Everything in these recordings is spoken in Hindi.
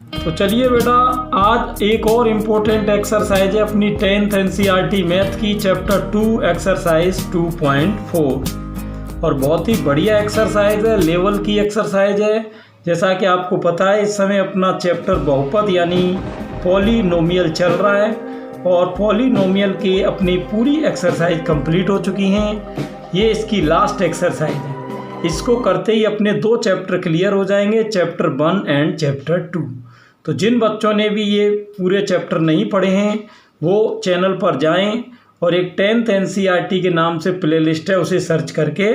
तो चलिए बेटा, आज एक और इम्पोर्टेंट एक्सरसाइज है अपनी 10th NCERT मैथ की, चैप्टर 2 एक्सरसाइज 2.4 और बहुत ही बढ़िया एक्सरसाइज है, लेवल की एक्सरसाइज है। जैसा कि आपको पता है इस समय अपना चैप्टर बहुपद यानी पॉलीनोमियल चल रहा है और पॉलीनोमियल की अपनी पूरी एक्सरसाइज कंप्लीट हो चुकी हैं। ये इसकी लास्ट एक्सरसाइज है। इसको करते ही अपने 2 चैप्टर क्लियर हो जाएंगे, चैप्टर 1 एंड चैप्टर 2। तो जिन बच्चों ने भी ये पूरे चैप्टर नहीं पढ़े हैं वो चैनल पर जाएं और एक 10th NCERT के नाम से प्लेलिस्ट है, उसे सर्च करके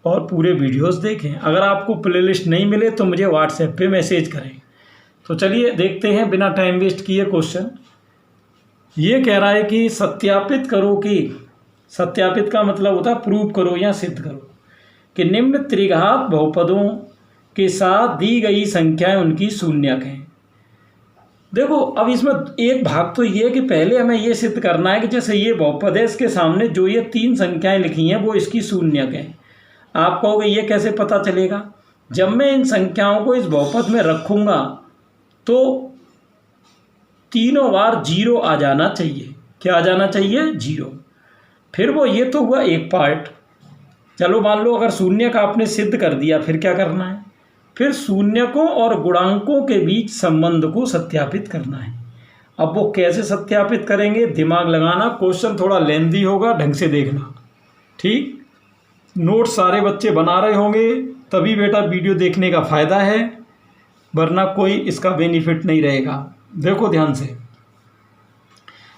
और पूरे वीडियोस देखें। अगर आपको प्लेलिस्ट नहीं मिले तो मुझे व्हाट्सएप पे मैसेज करें। तो चलिए देखते हैं बिना टाइम वेस्ट किए क्वेश्चन। ये कह रहा है कि सत्यापित करो कि, सत्यापित का मतलब होता है प्रूव करो या सिद्ध करो कि निम्न त्रिघात बहुपदों के साथ दी गई संख्याएं उनकी शून्यक हैं। देखो, अब इसमें एक भाग तो ये है कि पहले हमें ये सिद्ध करना है कि जैसे ये बहुपद है, इसके सामने जो ये 3 संख्याएं लिखी हैं वो इसकी शून्यक हैं। आप कहोगे ये कैसे पता चलेगा? जब मैं इन संख्याओं को इस बहुपद में रखूँगा तो तीनों बार 0 आ जाना चाहिए। क्या आ जाना चाहिए? 0। फिर वो ये तो हुआ एक पार्ट। चलो मान लो अगर शून्य का आपने सिद्ध कर दिया, फिर क्या करना है? फिर शून्यकों और गुणांकों के बीच संबंध को सत्यापित करना है। अब वो कैसे सत्यापित करेंगे? दिमाग लगाना, क्वेश्चन थोड़ा लेंथी होगा, ढंग से देखना, ठीक? नोट सारे बच्चे बना रहे होंगे तभी बेटा वीडियो देखने का फ़ायदा है, वरना कोई इसका बेनिफिट नहीं रहेगा। देखो ध्यान से।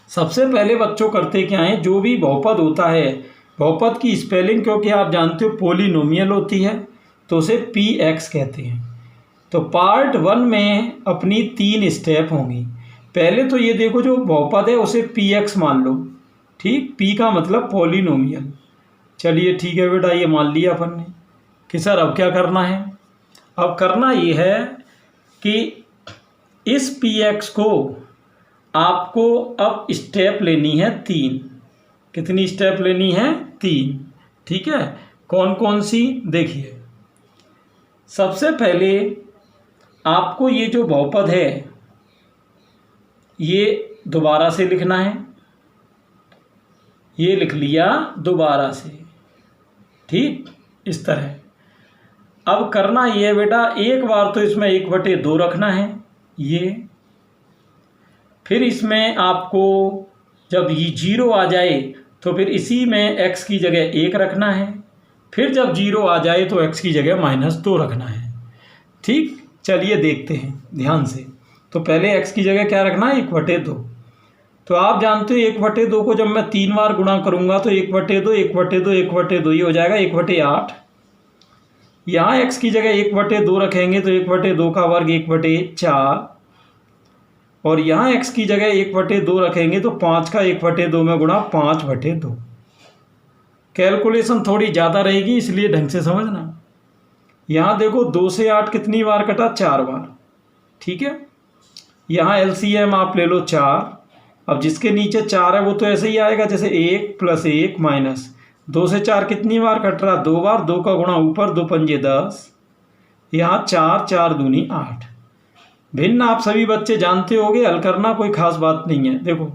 सबसे पहले बच्चों करते क्या है, जो भी बहुपद होता है, बहुपद की स्पेलिंग क्योंकि आप जानते हो पॉलीनोमियल होती है तो उसे PX कहते हैं। तो पार्ट 1 में अपनी 3 स्टेप होंगी। पहले तो ये देखो, जो बहुपद है उसे PX मान लो, ठीक? P का मतलब पॉलीनोमियल। चलिए ठीक है बेटा, ये मान लिया अपन ने कि सर अब क्या करना है? अब करना ये है कि इस PX को आपको अब स्टेप लेनी है 3। कितनी स्टेप लेनी है? 3। ठीक है, कौन कौन सी? देखिए, सबसे पहले आपको ये जो बहुपद है ये दोबारा से लिखना है। ये लिख लिया दोबारा से, ठीक? इस तरह। अब करना ये है बेटा, एक बार तो इसमें 1/2 रखना है ये। फिर इसमें आपको जब ये 0 आ जाए तो फिर इसी में x की जगह 1 रखना है। फिर जब 0 आ जाए तो x की जगह -2 रखना है, ठीक? चलिए देखते हैं ध्यान से। तो पहले x की जगह क्या रखना है? 1/2। तो आप जानते हो 1/2 को जब मैं 3 बार गुणा करूँगा तो 1/2 1/2 1/2 ये हो जाएगा 1/8। यहाँ x की जगह 1/2 रखेंगे तो 1/2 का वर्ग 1/4 और यहाँ x की जगह 1/2 रखेंगे तो 5 का 1/2 में गुणा 5/2। कैलकुलेशन थोड़ी ज़्यादा रहेगी इसलिए ढंग से समझना। यहाँ देखो 2 से 8 कितनी बार कटा? 4 बार, ठीक है? यहाँ LCM आप ले लो 4। अब जिसके नीचे 4 है वो तो ऐसे ही आएगा जैसे 1 + 1 माइनस 2 से 4 कितनी बार कट रहा? 2 बार। 2 का गुणा ऊपर, 2 पंजे 10। यहाँ 4 4 दूनी 8। भिन्न आप सभी बच्चे जानते होंगे, हल करना कोई खास बात नहीं है। देखो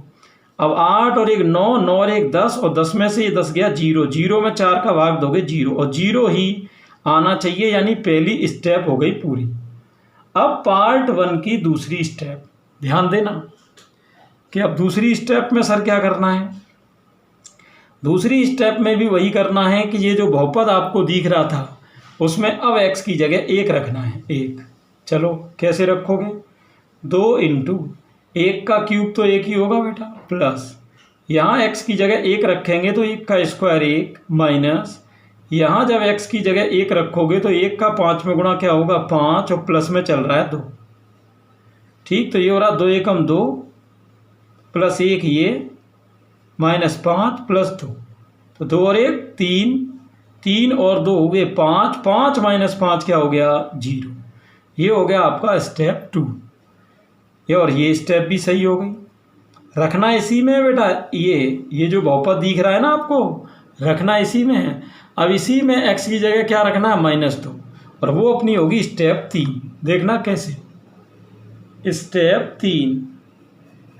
अब 8 और 1 9, 9 और 1 10 और 10 में से ये 10 गया 0। 0 में 4 का भाग दोगे 0 और 0 ही आना चाहिए, यानी पहली स्टेप हो गई पूरी। अब पार्ट 1 की दूसरी स्टेप ध्यान देना कि अब दूसरी स्टेप में सर क्या करना है? दूसरी स्टेप में भी वही करना है कि ये जो बहुपद आपको दिख रहा था उसमें अब x की जगह 1 रखना है। 1, चलो कैसे रखोगे? 2 × 1 का क्यूब तो 1 ही होगा बेटा, प्लस यहाँ x की जगह 1 रखेंगे तो 1 का स्क्वायर 1 माइनस यहाँ जब x की जगह 1 रखोगे तो 1 का 5 में गुणा क्या होगा? 5 और प्लस में चल रहा है 2, ठीक? तो ये हो रहा 2 × 2 प्लस 1 ये -5 + 2, तो 2 और 1 3, 3 और 2 हो गए 5, 5 - 5 क्या हो गया? 0। ये हो गया आपका स्टेप 2। ये और ये स्टेप भी सही हो गई। रखना इसी में है बेटा, ये जो बहुपद दिख रहा है ना आपको, रखना इसी में है। अब इसी में x की जगह क्या रखना है? -2 और वो अपनी होगी स्टेप 3। देखना कैसे। स्टेप 3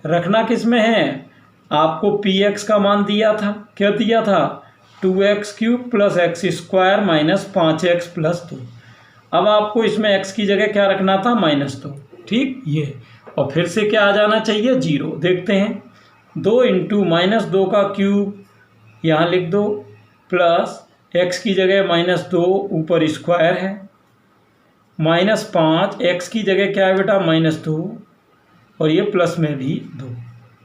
रखना किस में है, आपको पी एक्स का मान दिया था, क्या दिया था 2x³ + x² - 5x + 2। अब आपको इसमें x की जगह क्या रखना था -2, ठीक ये, और फिर से क्या आ जाना चाहिए 0। देखते हैं 2 × -2 का क्यूब यहाँ लिख दो, प्लस x की जगह -2 ऊपर स्क्वायर है, -5 x की जगह क्या है बेटा -2 और ये प्लस में भी 2।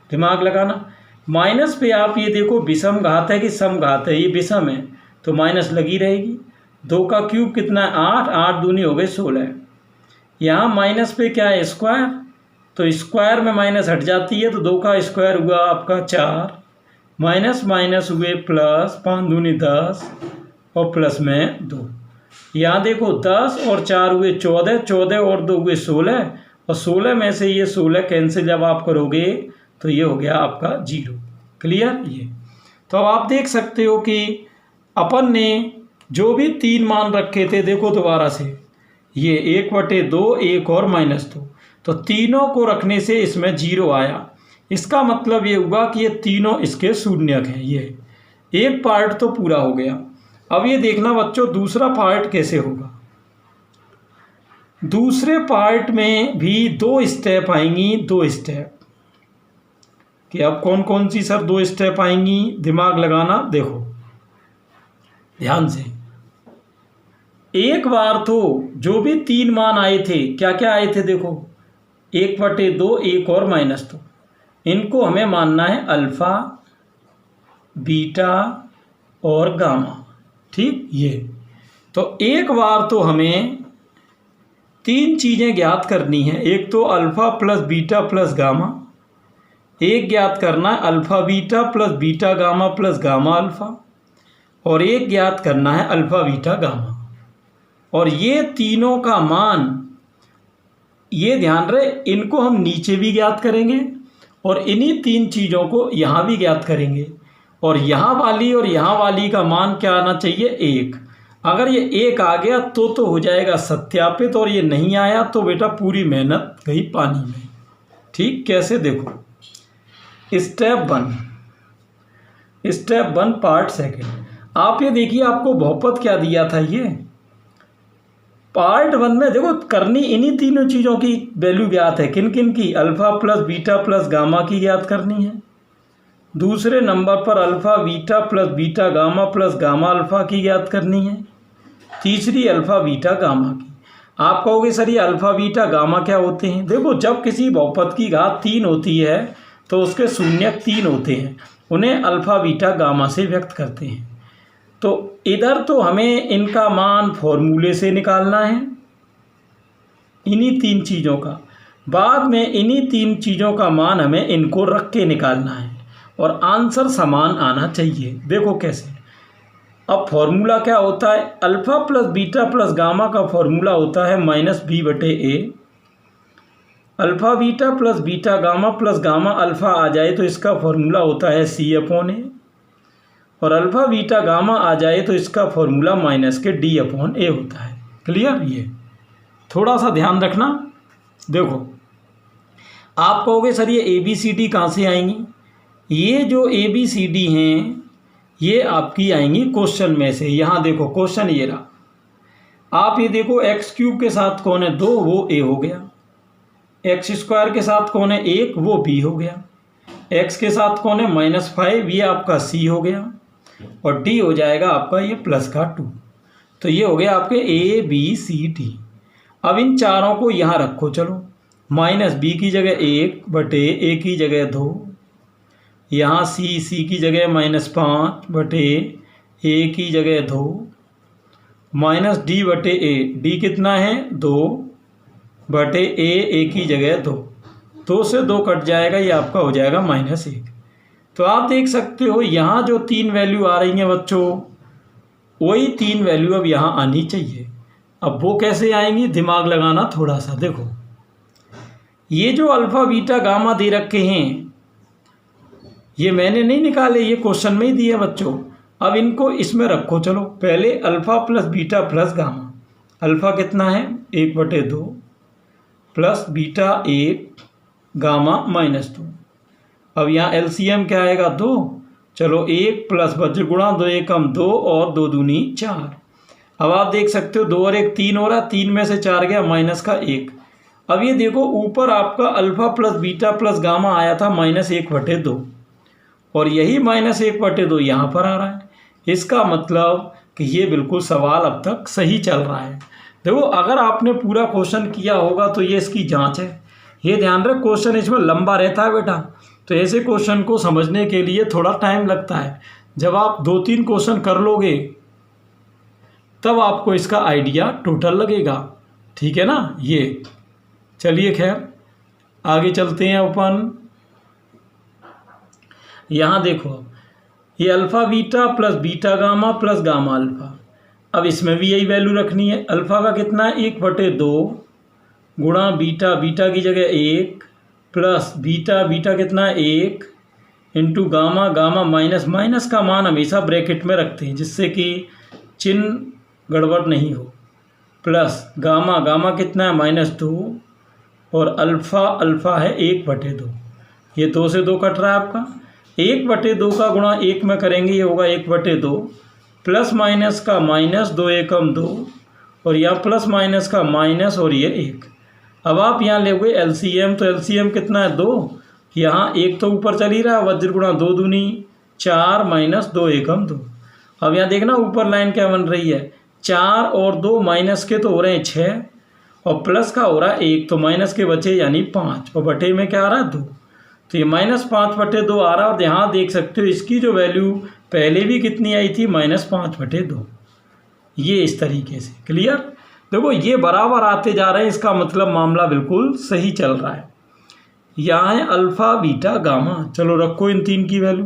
दिमाग लगाना, माइनस पे आप ये देखो विषम घात है कि सम घात है, ये विषम है तो माइनस लगी रहेगी। 2 का क्यूब कितना है 8, 8 दूनी हो गए 16। यहाँ माइनस पे क्या है स्क्वायर, तो स्क्वायर में माइनस हट जाती है तो 2 का स्क्वायर हुआ आपका 4, माइनस माइनस हुए प्लस, 5 दूनी 10 और प्लस में 2। यहाँ देखो 10 और 4 हुए 14, 14 और 2 हुए 16 और 16 में से ये 16 कैंसिल जब आप करोगे तो ये हो गया आपका 0। क्लियर ये, तो अब आप देख सकते हो कि अपन ने जो भी 3 मान रखे थे, देखो दोबारा से ये 1/2 1 और -2, तो तीनों को रखने से इसमें 0 आया। इसका मतलब ये हुआ कि ये तीनों इसके शून्यक हैं। ये एक पार्ट तो पूरा हो गया। अब ये देखना बच्चों दूसरा पार्ट कैसे होगा। दूसरे पार्ट में भी 2 स्टेप आएंगी, 2 स्टेप, कि अब कौन कौन सी सर 2 स्टेप आएंगी, दिमाग लगाना, देखो ध्यान से। एक बार तो जो भी 3 मान आए थे, क्या क्या आए थे देखो, 1/2 1 और -2, इनको हमें मानना है अल्फा, बीटा और गामा, ठीक ये। तो एक बार तो हमें 3 चीज़ें ज्ञात करनी है, एक तो alpha plus beta plus gamma, एक ज्ञात करना है alpha beta plus beta gamma plus gamma alpha, और एक ज्ञात करना है अल्फा बीटा गामा। और ये तीनों का मान, ये ध्यान रहे, इनको हम नीचे भी ज्ञात करेंगे और इन्हीं 3 चीज़ों को यहाँ भी ज्ञात करेंगे। और यहाँ वाली और यहाँ वाली का मान क्या आना चाहिए 1। अगर ये 1 आ गया तो हो जाएगा सत्यापित, और ये नहीं आया तो बेटा पूरी मेहनत गई पानी में। ठीक, कैसे देखो, स्टेप 1 पार्ट सेकंड। आप ये देखिए आपको बहुपद क्या दिया था, ये पार्ट 1 में देखो करनी इन्हीं तीनों चीज़ों की वैल्यू ज्ञात है। किन किन की, alpha plus beta plus gamma की ज्ञात करनी है। दूसरे नंबर पर alpha beta plus beta gamma plus gamma alpha की ज्ञात करनी है। तीसरी अल्फा बीटा गामा की। आप कहोगे सर ये अल्फा बीटा गामा क्या होते हैं, देखो जब किसी बहुपद की घात 3 होती है तो उसके शून्यक 3 होते हैं, उन्हें अल्फा बीटा गामा से व्यक्त करते हैं। तो इधर तो हमें इनका मान फॉर्मूले से निकालना है, इन्हीं 3 चीज़ों का, बाद में इन्हीं 3 चीज़ों का मान हमें इनको रख के निकालना है और आंसर समान आना चाहिए। देखो कैसे, अब फॉर्मूला क्या होता है, alpha plus beta plus gamma का फॉर्मूला होता है -b/a। Alpha beta plus beta gamma plus gamma alpha आ जाए तो इसका फॉर्मूला होता है c/a, और अल्फा बीटा गामा आ जाए तो इसका फॉर्मूला -d/a होता है। क्लियर, ये थोड़ा सा ध्यान रखना। देखो आप कहोगे सर ये ABCD कहाँ से आएंगी, ये जो ABCD हैं ये आपकी आएंगी क्वेश्चन में से। यहाँ देखो क्वेश्चन ये रहा, आप ये देखो x³ के साथ कौन है 2, वो a हो गया, x² के साथ कौन है 1, वो b हो गया, x के साथ कौन है -5, ये आपका c हो गया, और d हो जाएगा आपका ये प्लस का 2। तो ये हो गया आपके ABCD। अब इन चारों को यहाँ रखो, चलो -b की जगह 1/a की जगह 2, यहाँ c की जगह -5/a की जगह 2, -d/a, d कितना है 2/a की जगह 2, 2 से 2 कट जाएगा, ये आपका हो जाएगा -1। तो आप देख सकते हो यहाँ जो 3 वैल्यू आ रही हैं बच्चों, वही 3 वैल्यू अब यहाँ आनी चाहिए। अब वो कैसे आएंगी, दिमाग लगाना थोड़ा सा। देखो ये जो अल्फा बीटा गामा दे रखे हैं ये मैंने नहीं निकाले, ये क्वेश्चन में ही दिए बच्चों। अब इनको इसमें रखो, चलो पहले alpha plus beta plus gamma. Alpha कितना है 1/2, प्लस बीटा 1 गामा -2। अब यहाँ एलसीएम क्या आएगा 2। चलो 1 प्लस वज्र गुणा 2 एकम 2 और 2 दूनी 4। अब आप देख सकते हो 2 और 1 3 हो रहा, 3 में से 4 गया माइनस का 1। अब ये देखो ऊपर आपका alpha plus beta plus gamma आया था -1/2 और यही -1/2 यहाँ पर आ रहा है। इसका मतलब कि ये बिल्कुल सवाल अब तक सही चल रहा है। देखो अगर आपने पूरा क्वेश्चन किया होगा तो ये इसकी जांच है। ये ध्यान रख क्वेश्चन इसमें लंबा रहता है बेटा, तो ऐसे क्वेश्चन को समझने के लिए थोड़ा टाइम लगता है। जब आप 2-3 क्वेश्चन कर लोगे तब आपको इसका आइडिया टोटल लगेगा, ठीक है ना। ये चलिए खैर आगे चलते हैं अपन। यहाँ देखो ये alpha beta plus beta gamma plus gamma alpha. अब इसमें भी यही वैल्यू रखनी है। अल्फ़ा का कितना है 1/2 गुणा बीटा, बीटा की जगह 1 प्लस बीटा, बीटा कितना है 1 इंटू गामा, गामा माइनस का मान हमेशा ब्रैकेट में रखते हैं जिससे कि चिन्ह गड़बड़ नहीं हो, प्लस गामा, गामा कितना है -2 और अल्फ़ा, अल्फ़ा है 1/2। ये 2 से 2 कट रहा है आपका। 1/2 का गुणा 1 में करेंगे, ये होगा 1/2 प्लस माइनस का माइनस 2 एकम 2 और यहाँ प्लस माइनस का माइनस और ये 1। अब आप यहाँ लोगे एलसीएम, तो एलसीएम कितना है 2। यहाँ 1 तो ऊपर चल ही रहा है, वज्र गुणा 2 दूनी 4 माइनस 2 एकम 2। अब यहाँ देखना ऊपर लाइन क्या बन रही है, 4 और 2 माइनस के तो हो रहे हैं 6 और प्लस का हो रहा है 1, तो माइनस के बचे यानी 5 और बटे में क्या आ रहा है 2, तो ये -5/2 आ रहा है। और यहाँ देख सकते हो इसकी जो वैल्यू पहले भी कितनी आई थी -5/2। ये इस तरीके से क्लियर। देखो ये बराबर आते जा रहे हैं, इसका मतलब मामला बिल्कुल सही चल रहा है। यहाँ है अल्फ़ा बीटा गामा, चलो रखो इन तीन की वैल्यू।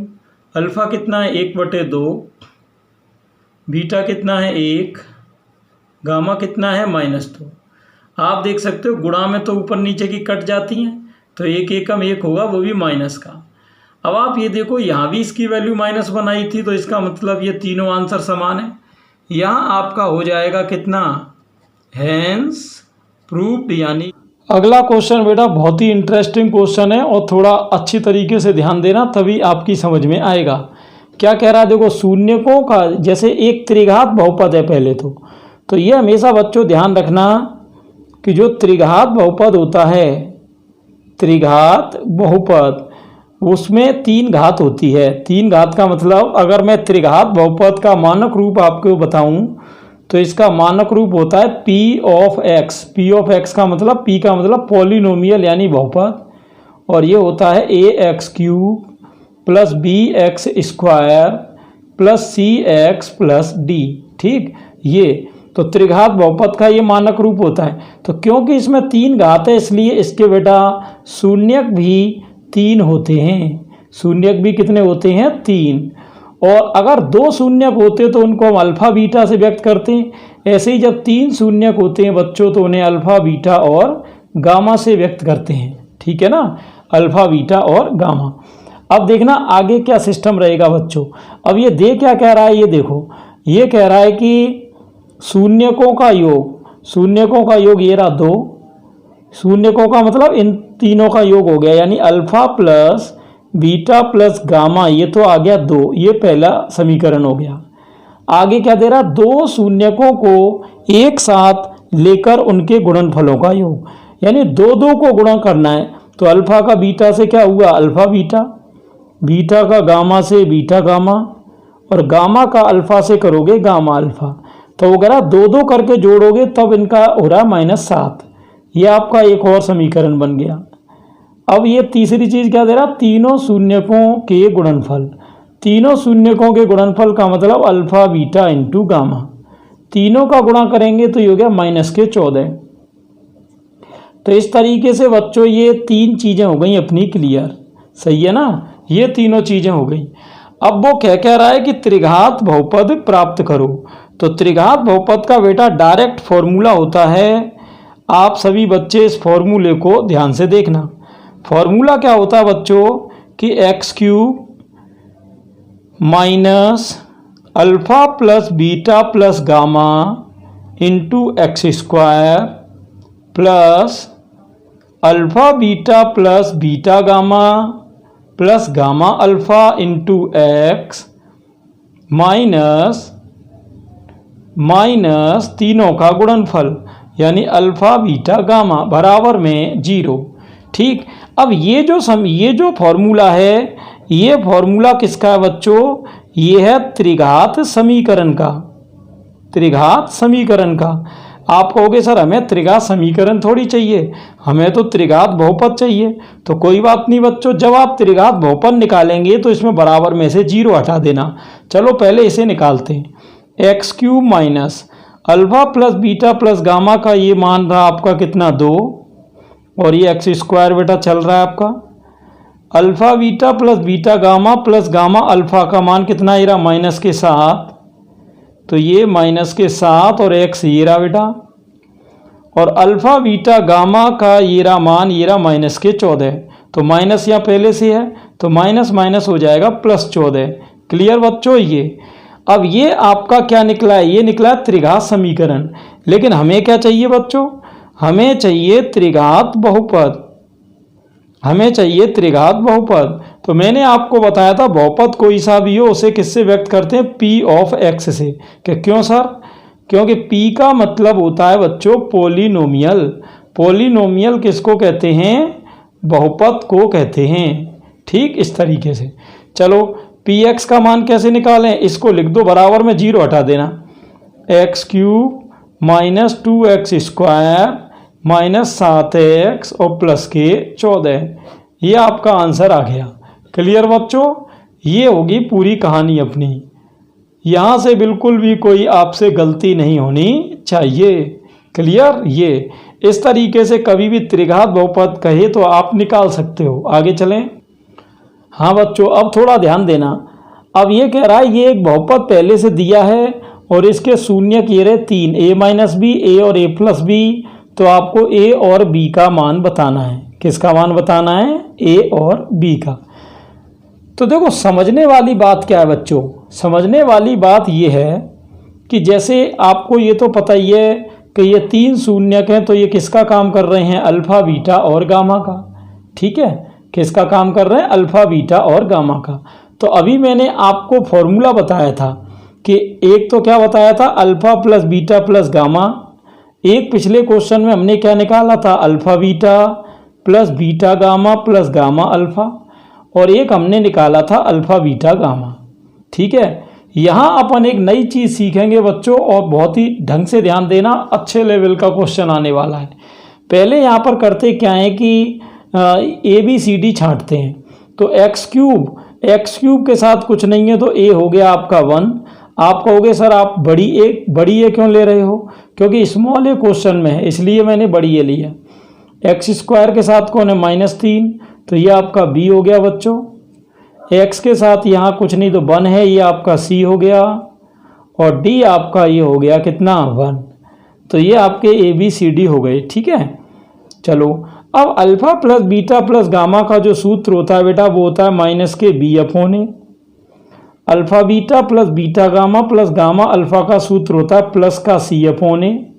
अल्फ़ा कितना है 1/2, बीटा कितना है 1, गामा कितना है -2। आप देख सकते हो गुणा में तो ऊपर नीचे की कट जाती हैं, तो 1 एकम 1 होगा, वो भी माइनस का। अब आप ये देखो यहाँ भी इसकी वैल्यू माइनस बनाई थी, तो इसका मतलब ये तीनों आंसर समान है। यहाँ आपका हो जाएगा कितना, हैंस प्रूव्ड। यानी अगला क्वेश्चन बेटा बहुत ही इंटरेस्टिंग क्वेश्चन है और थोड़ा अच्छी तरीके से ध्यान देना तभी आपकी समझ में आएगा। क्या कह रहा है देखो, शून्यकों का जैसे एक त्रिघात बहुपद है पहले तो ये हमेशा बच्चों ध्यान रखना कि जो त्रिघात बहुपद होता है, त्रिघात बहुपद, उसमें 3 घात होती है। 3 घात का मतलब अगर मैं त्रिघात बहुपद का मानक रूप आपको बताऊं तो इसका मानक रूप होता है P of x। P of x का मतलब, P का मतलब पॉलिनोमियल यानी बहुपद, और ये होता है ax³ plus bx² plus cx+ d। ठीक, ये तो त्रिघात बहुपद का ये मानक रूप होता है। तो क्योंकि इसमें 3 घात है इसलिए इसके बेटा शून्यक भी 3 होते हैं। शून्यक भी कितने होते हैं 3। और अगर 2 शून्यक होते तो उनको हम अल्फ़ा बीटा से व्यक्त करते हैं। ऐसे ही जब 3 शून्यक होते हैं बच्चों तो उन्हें अल्फ़ा बीटा और गामा से व्यक्त करते हैं। ठीक है ना, अल्फ़ा बीटा और गामा। अब देखना आगे क्या सिस्टम रहेगा बच्चों। अब ये दे क्या कह रहा है, ये देखो, ये कह रहा है कि शून्यकों का योग, शून्यकों का योग ये रहा 2, शून्यकों का मतलब इन तीनों का योग हो गया, यानी alpha plus beta plus gamma, ये तो आ गया 2, ये पहला समीकरण हो गया। आगे क्या दे रहा, 2 शून्यकों को एक साथ लेकर उनके गुणनफलों का योग, यानी 2 को गुणा करना है। तो अल्फ़ा का बीटा से क्या हुआ अल्फ़ा बीटा, बीटा का गामा से बीटा गामा, और गामा का अल्फ़ा से करोगे गामा अल्फ़ा। तो वो कह रहा 2 करके जोड़ोगे तब इनका हो रहा -7। ये आपका एक और समीकरण बन गया। अब ये तीसरी चीज़ क्या दे रहा, तीनों शून्यकों के गुणनफल। तीनों शून्यकों के गुणनफल का मतलब अल्फ़ा बीटा इंटू गामा, तीनों का गुणा करेंगे तो ये हो गया -14। तो इस तरीके से बच्चों ये 3 चीज़ें हो गई अपनी क्लियर। सही है ना, ये तीनों चीज़ें हो गई। अब वो क्या कह रहा है कि त्रिघात बहुपद प्राप्त करो। तो त्रिघात बहुपद का बेटा डायरेक्ट फॉर्मूला होता है, आप सभी बच्चे इस फॉर्मूले को ध्यान से देखना। फॉर्मूला क्या होता है बच्चों कि x³ minus alpha plus beta plus gamma into x² plus alpha beta plus beta gamma plus gamma alpha into x minus तीनों का गुणनफल यानी अल्फ़ा बीटा गामा बराबर में 0। ठीक, अब ये जो फॉर्मूला है, ये फॉर्मूला किसका है बच्चों? ये है त्रिघात समीकरण का। त्रिघात समीकरण का। आप कहोगे सर हमें त्रिघात समीकरण थोड़ी चाहिए, हमें तो त्रिघात बहुपद चाहिए। तो कोई बात नहीं बच्चों, जब आप त्रिघात बहुपद निकालेंगे तो इसमें बराबर में से 0 हटा देना। चलो पहले इसे निकालते हैं। X cube minus alpha plus beta plus gamma का ये मान रहा आपका कितना 2, और ये एक्स स्क्वायर बेटा चल रहा है आपका। Alpha beta plus beta gamma plus gamma alpha का मान कितना ये रहा माइनस के 7, तो ये माइनस के 7 और एक्स ये रहा बेटा। और अल्फ़ा बीटा गामा का ये रहा मान ये रहा माइनस के 14, तो माइनस यहाँ पहले से है तो माइनस माइनस हो जाएगा प्लस 14। क्लियर बच्चों? ये अब ये आपका क्या निकला है? ये निकला है त्रिघात समीकरण। लेकिन हमें क्या चाहिए बच्चों? हमें चाहिए त्रिघात बहुपद। हमें चाहिए त्रिघात बहुपद। तो मैंने आपको बताया था बहुपद कोई सा भी हो उसे किससे व्यक्त करते हैं? P ऑफ x से। कि क्यों सर? क्योंकि P का मतलब होता है बच्चों पोलिनोमियल। पोलिनोमियल किसको कहते हैं? बहुपद को कहते हैं। ठीक, इस तरीके से। चलो px का मान कैसे निकालें? इसको लिख दो, बराबर में 0 हटा देना। X cube minus 2x square minus 7x और प्लस के 14, ये आपका आंसर आ गया। क्लियर बच्चों? ये होगी पूरी कहानी अपनी। यहाँ से बिल्कुल भी कोई आपसे गलती नहीं होनी चाहिए। क्लियर? ये इस तरीके से कभी भी त्रिघात बहुपद कहे तो आप निकाल सकते हो। आगे चलें। हाँ बच्चों, अब थोड़ा ध्यान देना। अब ये कह रहा है ये एक बहुपद पहले से दिया है और इसके शून्य किए रहे 3, a माइनस बी, ए और a प्लस बी। तो आपको a और b का मान बताना है। किसका मान बताना है? a और b का। तो देखो समझने वाली बात क्या है बच्चों? समझने वाली बात ये है कि जैसे आपको ये तो पता ही है कि ये 3 शून्यक हैं, तो ये किसका काम कर रहे हैं? अल्फ़ा बीटा और गामा का। ठीक है, किसका काम कर रहे हैं? अल्फ़ा बीटा और गामा का। तो अभी मैंने आपको फॉर्मूला बताया था कि एक तो क्या बताया था? Alpha plus beta plus gamma. एक पिछले क्वेश्चन में हमने क्या निकाला था? Alpha beta plus beta gamma plus gamma alpha. और एक हमने निकाला था अल्फ़ा बीटा गामा। ठीक है, यहाँ अपन एक नई चीज़ सीखेंगे बच्चों, और बहुत ही ढंग से ध्यान देना, अच्छे लेवल का क्वेश्चन आने वाला है। पहले यहाँ पर करते क्या है कि ABCD छांटते हैं। तो एक्स क्यूब के साथ कुछ नहीं है, तो a हो गया आपका 1। आप कहोगे सर आप बड़ी ए क्यों ले रहे हो? क्योंकि स्मॉल ए क्वेश्चन में है, इसलिए मैंने बड़ी ए लिया। एक्स स्क्वायर के साथ कौन है? -3, तो ये आपका b हो गया बच्चों। x के साथ यहाँ कुछ नहीं तो 1 है, ये आपका c हो गया। और d आपका ये हो गया कितना? 1। तो ये आपके ABCD हो गए। ठीक है, चलो अब alpha plus beta plus gamma का जो सूत्र होता है बेटा वो होता है माइनस के b upon a. Alpha beta plus beta gamma plus gamma alpha का सूत्र होता है प्लस का c अपॉन ए।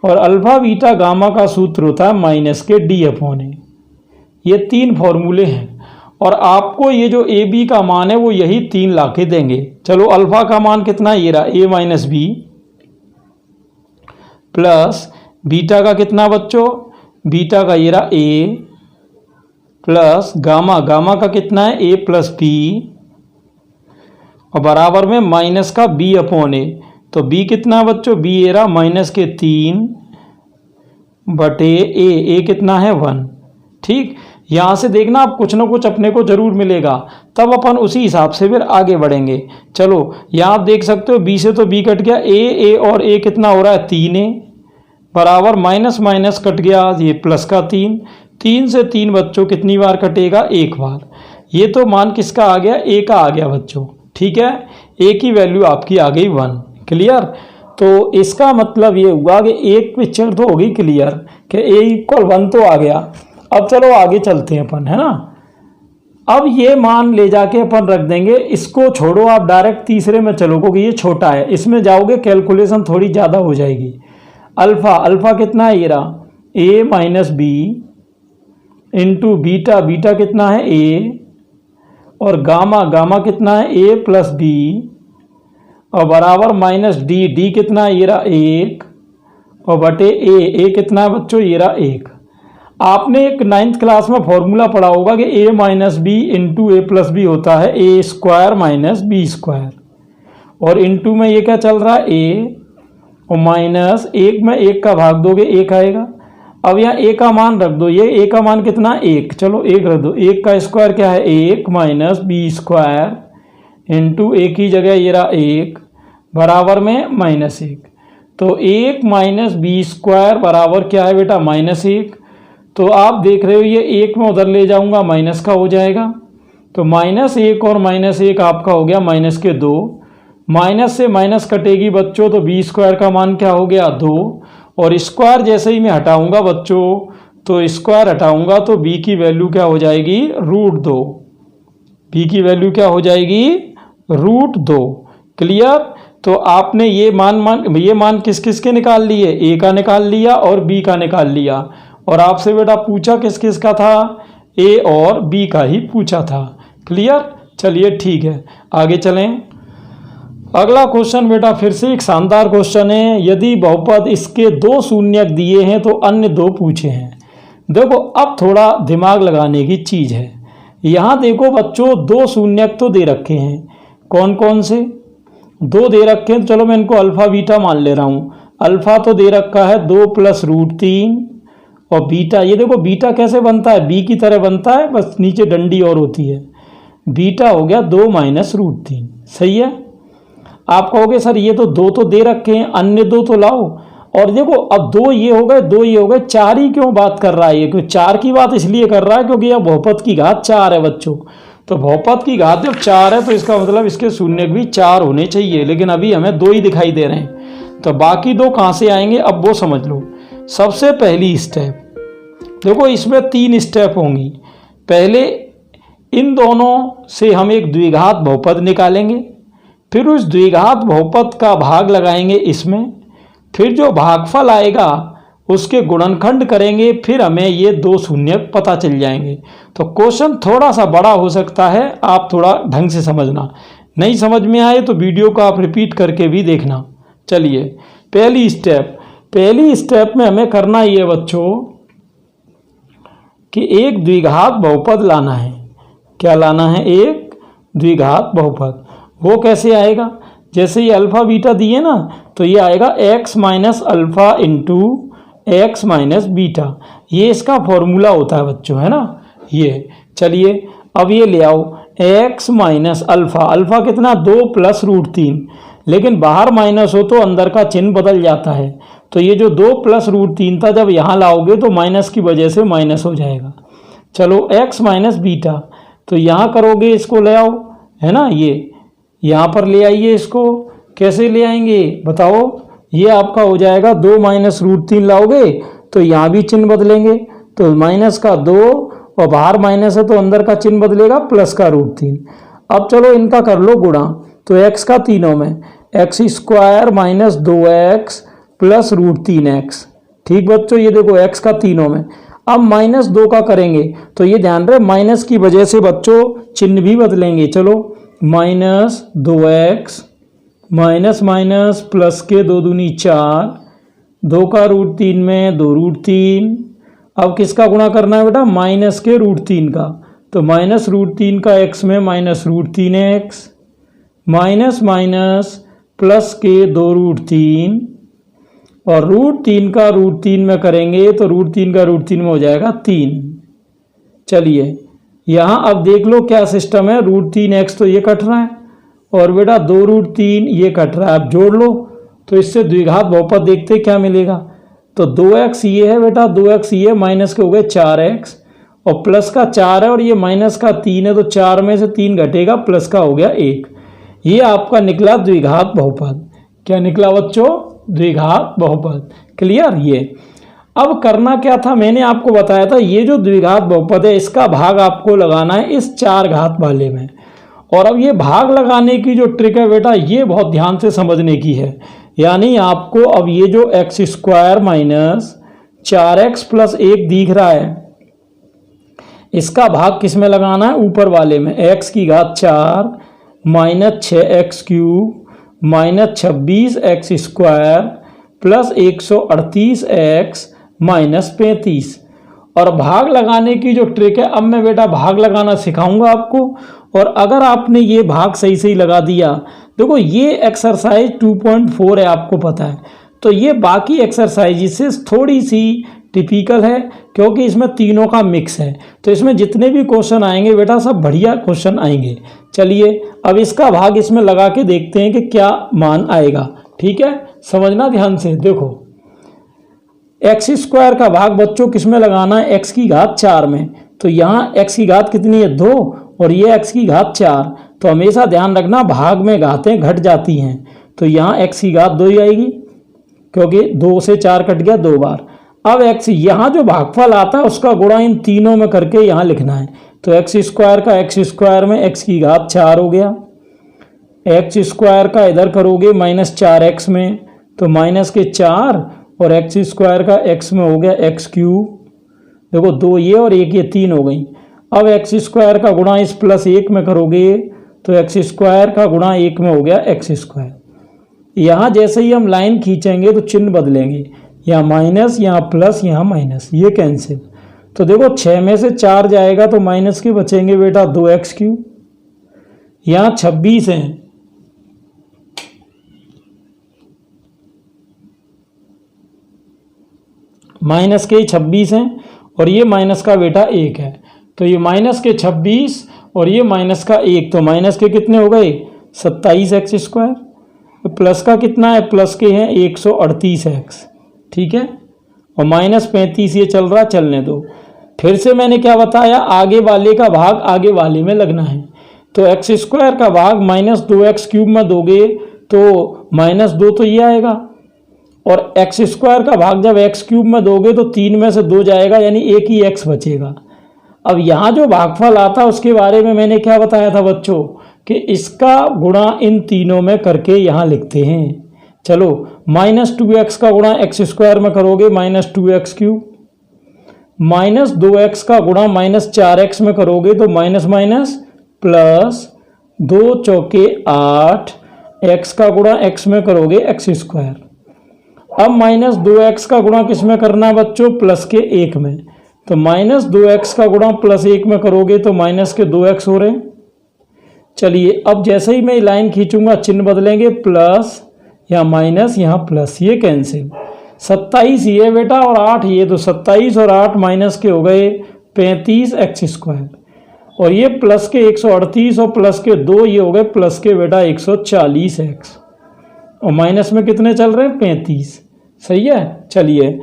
और अल्फ़ा बीटा गामा का सूत्र होता है माइनस के d अपॉन ए। ये 3 फॉर्मूले हैं और आपको ये जो ए बी का मान है वो यही 3 ला के देंगे। चलो अल्फ़ा का मान कितना? ये रहा a minus B, plus beta का कितना बच्चों? बीटा का ये रहा a, प्लस गामा का कितना है? a प्लस b, और बराबर में माइनस का b अपॉन ए। तो b कितना है बच्चों? b ये रहा माइनस के 3 बटे a कितना है? 1। ठीक, यहाँ से देखना आप कुछ ना कुछ अपने को जरूर मिलेगा, तब अपन उसी हिसाब से फिर आगे बढ़ेंगे। चलो यहाँ आप देख सकते हो b से तो b कट गया, a और a कितना हो रहा है? 3a, बराबर माइनस माइनस कट गया, ये प्लस का 3 से 3 बच्चों कितनी बार कटेगा? 1 बार। ये तो मान किसका आ गया? a का आ गया बच्चों। ठीक है, a की वैल्यू आपकी आ गई 1। क्लियर? तो इसका मतलब ये हुआ कि एक पिक्चर तो होगी क्लियर कि a इक्वल 1 तो आ गया। अब चलो आगे चलते हैं अपन, है ना। अब ये मान ले जाके अपन रख देंगे, इसको छोड़ो, आप डायरेक्ट तीसरे में चलो क्योंकि ये छोटा है, इसमें जाओगे कैलकुलेशन थोड़ी ज़्यादा हो जाएगी। अल्फ़ा कितना है? ये रहा a minus B into beta, beta कितना है ए, और गामा, गामा कितना है ए प्लस बी, और बराबर माइनस डी, डी कितना है ये रहा 1, और बटे ए कितना है बच्चों ये रहा 1। आपने एक 9th क्लास में फॉर्मूला पढ़ा होगा कि ए माइनस बी इंटू ए प्लस बी होता है ए स्क्वायर माइनस बी स्क्वायर, और इंटू में ये क्या चल रहा है ए, और माइनस 1 में 1 का भाग दोगे 1 आएगा। अब यहाँ ए का मान रख दो, ये ए का मान कितना 1, चलो 1 रख दो, 1 का स्क्वायर क्या है 1 माइनस बी स्क्वायर इंटू ए की जगह ये रहा 1 बराबर में -1। तो 1 माइनस बी स्क्वायर बराबर क्या है बेटा -1। तो आप देख रहे हो ये 1 में उधर ले जाऊंगा माइनस का हो जाएगा, तो -1 और -1 आपका हो गया -2। माइनस से माइनस कटेगी बच्चों, तो बी स्क्वायर का मान क्या हो गया 2, और स्क्वायर जैसे ही मैं हटाऊंगा बच्चों, तो स्क्वायर हटाऊंगा तो बी की वैल्यू क्या हो जाएगी √2, बी की वैल्यू क्या हो जाएगी √2। क्लियर। तो आपने ये मान किस किस के निकाल लिए, ए का निकाल लिया और बी का निकाल लिया, और आपसे बेटा पूछा किस किस का था, ए और बी का ही पूछा था। क्लियर। चलिए ठीक है, आगे चलें। अगला क्वेश्चन बेटा फिर से एक शानदार क्वेश्चन है। यदि बहुपद इसके 2 शून्यक दिए हैं तो अन्य 2 पूछे हैं। देखो अब थोड़ा दिमाग लगाने की चीज़ है। यहाँ देखो बच्चों 2 शून्यक तो दे रखे हैं, कौन कौन से 2 दे रखे हैं, तो चलो मैं इनको अल्फ़ा बीटा मान ले रहा हूँ। अल्फ़ा तो दे रखा है 2 + √3, और बीटा ये देखो बीटा कैसे बनता है, बी की तरह बनता है, बस नीचे डंडी और होती है। बीटा हो गया 2 - √3। सही है। आप कहोगे सर ये तो 2 तो दे रखे हैं, अन्य 2 तो लाओ। और देखो अब 2 ये हो गए, 2 ये हो गए, 4 ही क्यों बात कर रहा है ये, क्यों 4 की बात इसलिए कर रहा है क्योंकि यह बहुपद की घात 4 है बच्चों। तो बहुपद की घात जब 4 है तो इसका मतलब इसके शून्यक भी 4 होने चाहिए, लेकिन अभी हमें 2 ही दिखाई दे रहे हैं। तो बाकी 2 कहाँ से आएंगे अब वो समझ लो। सबसे पहली स्टेप देखो, इसमें 3 स्टेप होंगी। पहले इन दोनों से हम एक द्विघात बहुपद निकालेंगे, फिर उस द्विघात बहुपद का भाग लगाएंगे इसमें, फिर जो भागफल आएगा उसके गुणनखंड करेंगे, फिर हमें ये 2 शून्यक पता चल जाएंगे। तो क्वेश्चन थोड़ा सा बड़ा हो सकता है, आप थोड़ा ढंग से समझना। नहीं समझ में आए तो वीडियो को आप रिपीट करके भी देखना। चलिए पहली स्टेप में हमें करना ये बच्चों कि एक द्विघात बहुपद लाना है। क्या लाना है, एक द्विघात बहुपद। वो कैसे आएगा, जैसे ये अल्फ़ा बीटा दिए ना, तो ये आएगा x - alpha into x - beta. ये इसका फॉर्मूला होता है बच्चों, है ना ये। चलिए अब ये ले आओ x - अल्फ़ा, अल्फ़ा कितना 2 + √3, लेकिन बाहर माइनस हो तो अंदर का चिन्ह बदल जाता है। तो ये जो 2 + √3 था जब यहाँ लाओगे तो माइनस की वजह से माइनस हो जाएगा। चलो x - बीटा, तो यहाँ करोगे इसको ले आओ, है ना, ये यहाँ पर ले आइए। इसको कैसे ले आएंगे बताओ, ये आपका हो जाएगा 2 - √3 लाओगे तो यहाँ भी चिन्ह बदलेंगे, तो माइनस का 2 और बाहर माइनस है तो अंदर का चिन्ह बदलेगा प्लस का √3। अब चलो इनका कर लो गुणा, तो x का तीनों में x² - 2x + √3x। ठीक बच्चों, ये देखो x का तीनों में। अब -2 का करेंगे तो ये ध्यान रहे माइनस की वजह से बच्चों चिन्ह भी बदलेंगे। चलो -2x माइनस प्लस के 2 दूनी 4, 2 का √3 में 2 √3। अब किसका गुणा करना है बेटा, माइनस के √3 का, तो -√3 का x में -√3x, माइनस प्लस के 2 √3, और √3 का √3 में करेंगे तो √3 का √3 में हो जाएगा 3। चलिए यहाँ अब देख लो क्या सिस्टम है, √3x तो ये कट रहा है और बेटा 2 √3 ये कट रहा है। अब जोड़ लो तो इससे द्विघात बहुपद देखते क्या मिलेगा। तो 2x ये है बेटा, 2x ये माइनस के हो गए 4x, और प्लस का 4 है और ये माइनस का 3 है, तो 4 में से 3 घटेगा, प्लस का हो गया 1। ये आपका निकला द्विघात बहुपद। क्या निकला बच्चों, द्विघात बहुपद। क्लियर। ये अब करना क्या था, मैंने आपको बताया था ये जो द्विघात बहुपद है इसका भाग आपको लगाना है इस 4 घात वाले में। और अब ये भाग लगाने की जो ट्रिक है बेटा ये बहुत ध्यान से समझने की है। यानी आपको अब ये जो x² - 4x + 1 दिख रहा है, इसका भाग किस में लगाना है, ऊपर वाले में, x की घात 4 minus 6x cube minus 26x square plus 138x minus 35। और भाग लगाने की जो ट्रिक है, अब मैं बेटा भाग लगाना सिखाऊंगा आपको। और अगर आपने ये भाग सही सही लगा दिया, देखो ये एक्सरसाइज 2.4 है, आपको पता है, तो ये बाकी एक्सरसाइज से थोड़ी सी टिपिकल है क्योंकि इसमें तीनों का मिक्स है। तो इसमें जितने भी क्वेश्चन आएंगे बेटा सब बढ़िया क्वेश्चन आएंगे। चलिए अब इसका भाग इसमें लगा के देखते हैं कि क्या मान आएगा। ठीक है, समझना ध्यान से। देखो एक्स स्क्वायर का भाग बच्चों किस में लगाना है, x की घात 4 में। तो यहाँ x की घात कितनी है, 2, और ये x की घात 4। तो हमेशा ध्यान रखना भाग में घातें घट जाती हैं, तो यहाँ x की घात 2 ही आएगी क्योंकि 2 से 4 कट गया 2 बार। अब x यहाँ जो भागफल आता है उसका गुणा इन तीनों में करके यहाँ लिखना है। तो एक्स स्क्वायर का एक्स स्क्वायर में x की घात 4 हो गया, एक्स स्क्वायर का इधर करोगे माइनस 4x में, तो माइनस के 4, और एक्स स्क्वायर का x में हो गया x क्यूब। देखो 2 ये और 1 ये 3 हो गई। अब एक्स स्क्वायर का गुणा इस प्लस 1 में करोगे तो एक्स स्क्वायर का गुणा 1 में हो गया एक्स स्क्वायर। यहाँ जैसे ही हम लाइन खींचेंगे तो चिन्ह बदलेंगे, यहाँ माइनस, यहाँ प्लस, यहाँ माइनस, ये कैंसिल। तो देखो 6 में से 4 जाएगा तो माइनस के बचेंगे बेटा 2x क्यूब। यहाँ 26 है, माइनस के 26 हैं, और ये माइनस का बेटा 1 है। तो ये माइनस के 26 और ये माइनस का 1, तो माइनस के कितने हो गए 27x स्क्वायर। तो प्लस का कितना है, प्लस के हैं 138x। ठीक है, और माइनस 35 ये चल रहा, चलने दो। फिर से मैंने क्या बताया, आगे वाले का भाग आगे वाले में लगना है। तो एक्स स्क्वायर का भाग माइनस 2x क्यूब में दोगे तो माइनस 2 तो ये आएगा, और एक्स स्क्वायर का भाग जब एक्स क्यूब में दोगे तो 3 में से 2 जाएगा, यानी एक ही x बचेगा। अब यहाँ जो भागफल आता है उसके बारे में मैंने क्या बताया था बच्चों, कि इसका गुणा इन तीनों में करके यहाँ लिखते हैं। चलो माइनस 2x का गुणा एक्स स्क्वायर में करोगे minus 2x cube, minus 2x का गुणा माइनस 4x में करोगे तो माइनस माइनस प्लस 2 चौके 8, x का गुणा x में करोगे एक्स स्क्वायर। अब माइनस 2x का गुणा किस में करना है बच्चों, प्लस के 1 में। तो माइनस 2x का गुणा प्लस 1 में करोगे तो माइनस के 2x हो रहे हैं। चलिए अब जैसे ही मैं लाइन खींचूंगा चिन्ह बदलेंगे, प्लस यहाँ माइनस यहाँ प्लस, ये कैंसिल। 27 ये बेटा और 8 ये, तो 27 और 8 माइनस के हो गए 35x स्क्वायर, और ये प्लस के 138 और प्लस के 2 ये हो गए प्लस के बेटा 140x, और माइनस में कितने चल रहे हैं 35। सही है। चलिए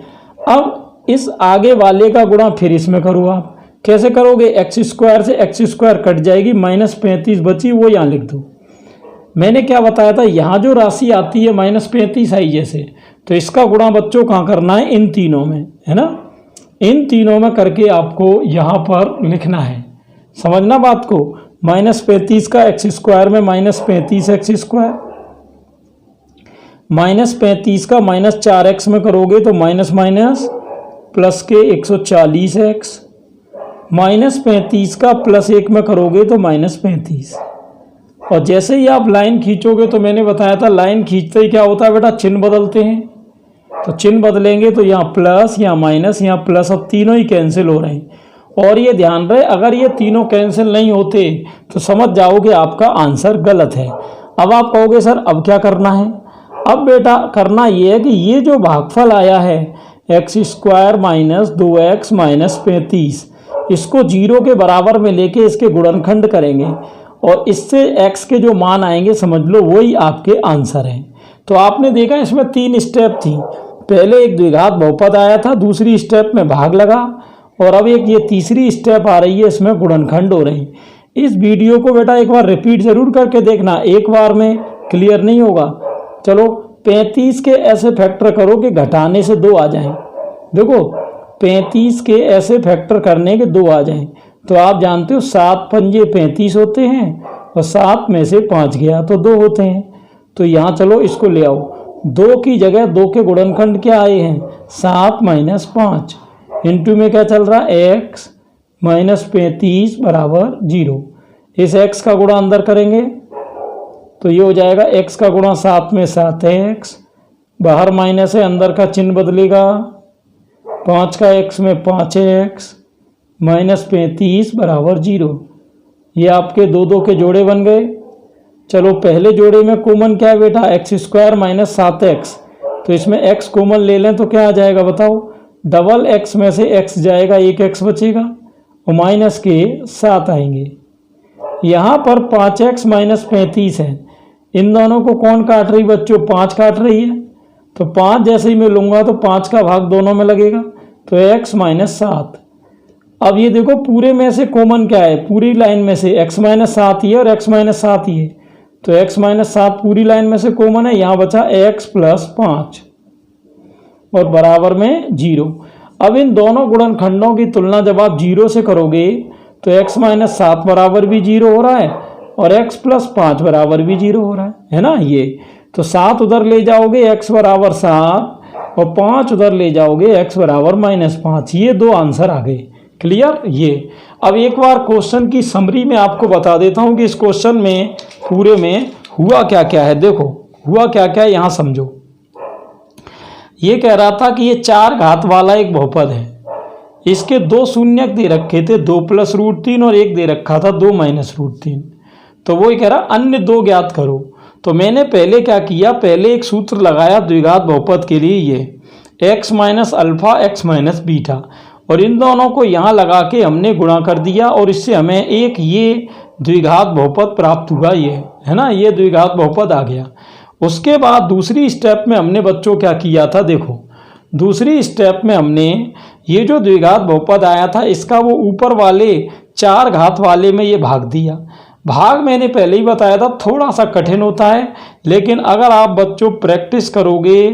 अब इस आगे वाले का गुणा फिर इसमें करो। आप कैसे करोगे, एक्स स्क्वायर से एक्स स्क्वायर कट जाएगी, माइनस 35 बची, वो यहाँ लिख दो। मैंने क्या बताया था, यहाँ जो राशि आती है माइनस 35 आई जैसे, तो इसका गुणा बच्चों कहाँ करना है, इन तीनों में, है ना। इन तीनों में करके आपको यहाँ पर लिखना है, समझना बात को। माइनस 35 का एक्स स्क्वायर में माइनस 35x स्क्वायर, माइनस 35 का माइनस 4x में करोगे तो माइनस माइनस प्लस के 140x, माइनस 35 का प्लस 1 में करोगे तो माइनस 35। और जैसे ही आप लाइन खींचोगे तो मैंने बताया था लाइन खींचते ही क्या होता है बेटा, चिन्ह बदलते हैं। तो चिन्ह बदलेंगे तो यहाँ प्लस, यहाँ माइनस, यहाँ प्लस, अब तीनों ही कैंसिल हो रहे हैं। और ये ध्यान रहे, अगर ये तीनों कैंसिल नहीं होते तो समझ जाओगे आपका आंसर गलत है। अब आप कहोगे सर अब क्या करना है, अब बेटा करना ये है कि ये जो भागफल आया है x square minus 2x minus 35, इसको 0 के बराबर में लेके इसके गुणनखंड करेंगे, और इससे x के जो मान आएंगे समझ लो वही आपके आंसर हैं। तो आपने देखा इसमें 3 स्टेप थी, पहले एक द्विघात बहुपद आया था, दूसरी स्टेप में भाग लगा, और अब एक ये तीसरी स्टेप आ रही है, इसमें गुणनखंड हो रही। इस वीडियो को बेटा एक बार रिपीट जरूर करके देखना, एक बार में क्लियर नहीं होगा। चलो 35 के ऐसे फैक्टर करो कि घटाने से 2 आ जाएं। देखो 35 के ऐसे फैक्टर करने के 2 आ जाएं, तो आप जानते हो 7 पंजे 35 होते हैं, और 7 में से 5 गया तो 2 होते हैं। तो यहाँ चलो इसको ले आओ, 2 की जगह 2 के गुणनखंड क्या आए हैं, 7 माइनस 5, इंटू में क्या चल रहा है x -35 बराबर 0। इस x का गुणा अंदर करेंगे तो ये हो जाएगा x का गुणा 7 में 7x, बाहर माइनस है, अंदर का चिन्ह बदलेगा, 5 का x में 5x, -35 बराबर 0। ये आपके दो दो के जोड़े बन गए। चलो पहले जोड़े में कॉमन क्या है बेटा, x² माइनस 7x, तो इसमें x कॉमन ले लें तो क्या आ जाएगा बताओ, डबल x में से x जाएगा, एक x बचेगा और माइनस के 7 आएंगे। यहाँ पर 5x माइनस 35 है, इन दोनों को कौन काट रही बच्चों, 5 काट रही है, तो 5 जैसे ही मैं लूँगा तो 5 का भाग दोनों में लगेगा, तो x माइनस 7। अब ये देखो पूरे में से कॉमन क्या है, पूरी लाइन में से x माइनस 7 ही है और x माइनस 7 ही है, तो x माइनस 7 पूरी लाइन में से कॉमन है, यहाँ बचा x प्लस 5 और बराबर में 0। अब इन दोनों गुणनखंडों की तुलना जब आप 0 से करोगे तो x माइनस 7 बराबर भी 0 हो रहा है और x प्लस 5 बराबर भी 0 हो रहा है ना। ये तो 7 उधर ले जाओगे x बराबर 7 और 5 उधर ले जाओगे x बराबर -5। ये दो आंसर आ गए। क्लियर। ये अब एक बार क्वेश्चन की समरी में आपको बता देता हूं कि इस क्वेश्चन में पूरे में हुआ क्या क्या है। देखो हुआ क्या क्या है यहाँ समझो। ये कह रहा था कि ये 4 घात वाला एक बहुपद है, इसके 2 शून्यक दे रखे थे, 2 + √3 और एक दे रखा था 2 - √3। तो वो ये कह रहा अन्य 2 ज्ञात करो। तो मैंने पहले क्या किया, पहले एक सूत्र लगाया द्विघात बहुपद के लिए, ये x minus alpha x minus beta, और इन दोनों को यहाँ लगा के हमने गुणा कर दिया और इससे हमें एक ये द्विघात बहुपद प्राप्त हुआ, ये है ना, ये द्विघात बहुपद आ गया। उसके बाद दूसरी स्टेप में हमने बच्चों क्या किया था, देखो दूसरी स्टेप में हमने ये जो द्विघात बहुपद आया था इसका वो ऊपर वाले 4 घात वाले में ये भाग दिया। भाग मैंने पहले ही बताया था थोड़ा सा कठिन होता है, लेकिन अगर आप बच्चों प्रैक्टिस करोगे